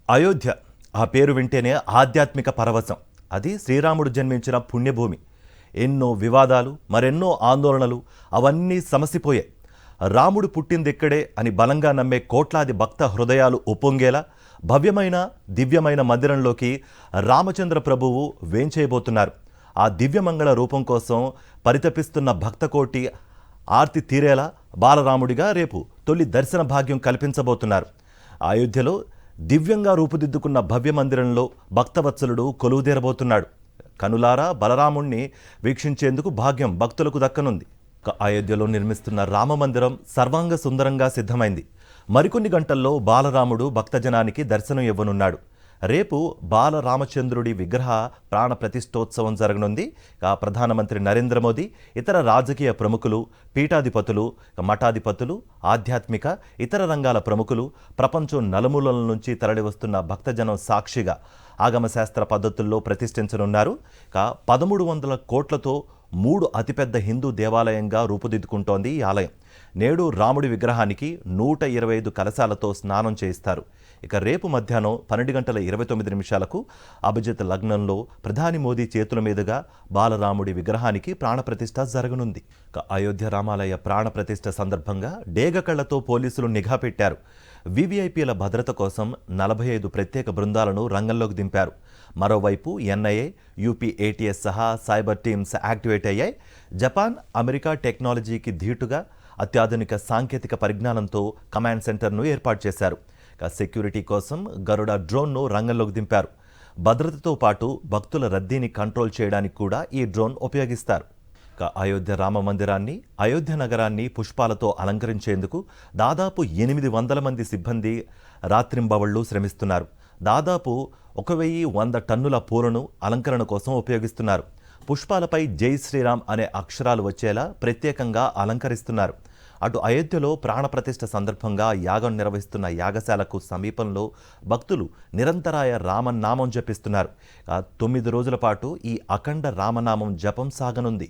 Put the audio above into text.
అయోధ్య ఆ పేరు వింటేనే ఆధ్యాత్మిక పరవశం. అది శ్రీరాముడు జన్మించిన పుణ్యభూమి. ఎన్నో వివాదాలు, మరెన్నో ఆందోళనలు అవన్నీ సమసిపోయాయి. రాముడు పుట్టిందిక్కడే అని బలంగా నమ్మే కోట్లాది భక్త హృదయాలు ఉప్పొంగేలా భవ్యమైన దివ్యమైన మందిరంలోకి రామచంద్ర ప్రభువు వేంచేయబోతున్నారు. ఆ దివ్యమంగళ రూపం కోసం పరితపిస్తున్న భక్తకోటి ఆర్తి తీరేలా బాలరాముడిగా రేపు తొలి దర్శన భాగ్యం కల్పించబోతున్నారు. అయోధ్యలో దివ్యంగా రూపుదిద్దుకున్న భవ్య మందిరంలో భక్తవత్సలుడు కొలువుదీరబోతున్నాడు. కనులారా బలరాముణ్ణి వీక్షించేందుకు భాగ్యం భక్తులకు దక్కనుంది. అయోధ్యలో నిర్మిస్తున్న రామమందిరం సర్వాంగ సుందరంగా సిద్ధమైంది. మరికొన్ని గంటల్లో బాలరాముడు భక్తజనానికి దర్శనం ఇవ్వనున్నాడు. రేపు బాలరామచంద్రుడి విగ్రహ ప్రాణ ప్రతిష్టోత్సవం జరగనుంది. ప్రధానమంత్రి నరేంద్ర మోదీ, ఇతర రాజకీయ ప్రముఖులు, పీఠాధిపతులు, మఠాధిపతులు, ఆధ్యాత్మిక ఇతర రంగాల ప్రముఖులు, ప్రపంచం నలుమూలల నుంచి తరలివస్తున్న భక్తజనం సాక్షిగా ఆగమశాస్త్ర పద్ధతుల్లో ప్రతిష్ఠించనున్నారు. 1300 కోట్లతో 3 అతిపెద్ద హిందూ దేవాలయంగా రూపుదిద్దుకుంటోంది ఈ ఆలయం. నేడు రాముడి విగ్రహానికి 125 కలశాలతో స్నానం చేయిస్తారు. రేపు మధ్యాహ్నం 12:29 అభిజిత్ లగ్నంలో ప్రధాని మోదీ చేతుల మీదుగా బాలరాముడి విగ్రహానికి ప్రాణప్రతిష్ఠ జరగనుంది. అయోధ్య రామాలయ ప్రాణప్రతిష్ఠ సందర్భంగా డేగ కళ్లతో పోలీసులు నిఘా పెట్టారు. వివిఐపీల భద్రత కోసం 45 ప్రత్యేక బృందాలను రంగంలోకి దింపారు. మరోవైపు ఎన్ఐఏ, యూపీ ఏటీఎస్ సహా సైబర్ టీమ్స్ యాక్టివేట్ అయ్యాయి. జపాన్, అమెరికా టెక్నాలజీకి ధీటుగా అత్యాధునిక సాంకేతిక పరిజ్ఞానంతో కమాండ్ సెంటర్ను ఏర్పాటు చేశారు. సెక్యూరిటీ కోసం గరుడ డ్రోన్ను రంగంలోకి దింపారు. భద్రతతో పాటు భక్తుల రద్దీని కంట్రోల్ చేయడానికి కూడా ఈ డ్రోన్ ఉపయోగిస్తారు. అయోధ్య రామ మందిరాన్ని, అయోధ్య నగరాన్ని పుష్పాలతో అలంకరించేందుకు దాదాపు 800 మంది సిబ్బంది రాత్రింబవళ్లు శ్రమిస్తున్నారు. దాదాపు 1100 టన్నుల పూలను అలంకరణ కోసం ఉపయోగిస్తున్నారు. పుష్పాలపై జై శ్రీరామ్ అనే అక్షరాలు వచ్చేలా ప్రత్యేకంగా అలంకరిస్తున్నారు. అటు అయోధ్యలో ప్రాణప్రతిష్ఠ సందర్భంగా యాగం నిర్వహిస్తున్న యాగశాలకు సమీపంలో భక్తులు నిరంతరాయ రామనామం జపిస్తున్నారు. 9 రోజుల పాటు ఈ అఖండ రామనామం జపం సాగనుంది.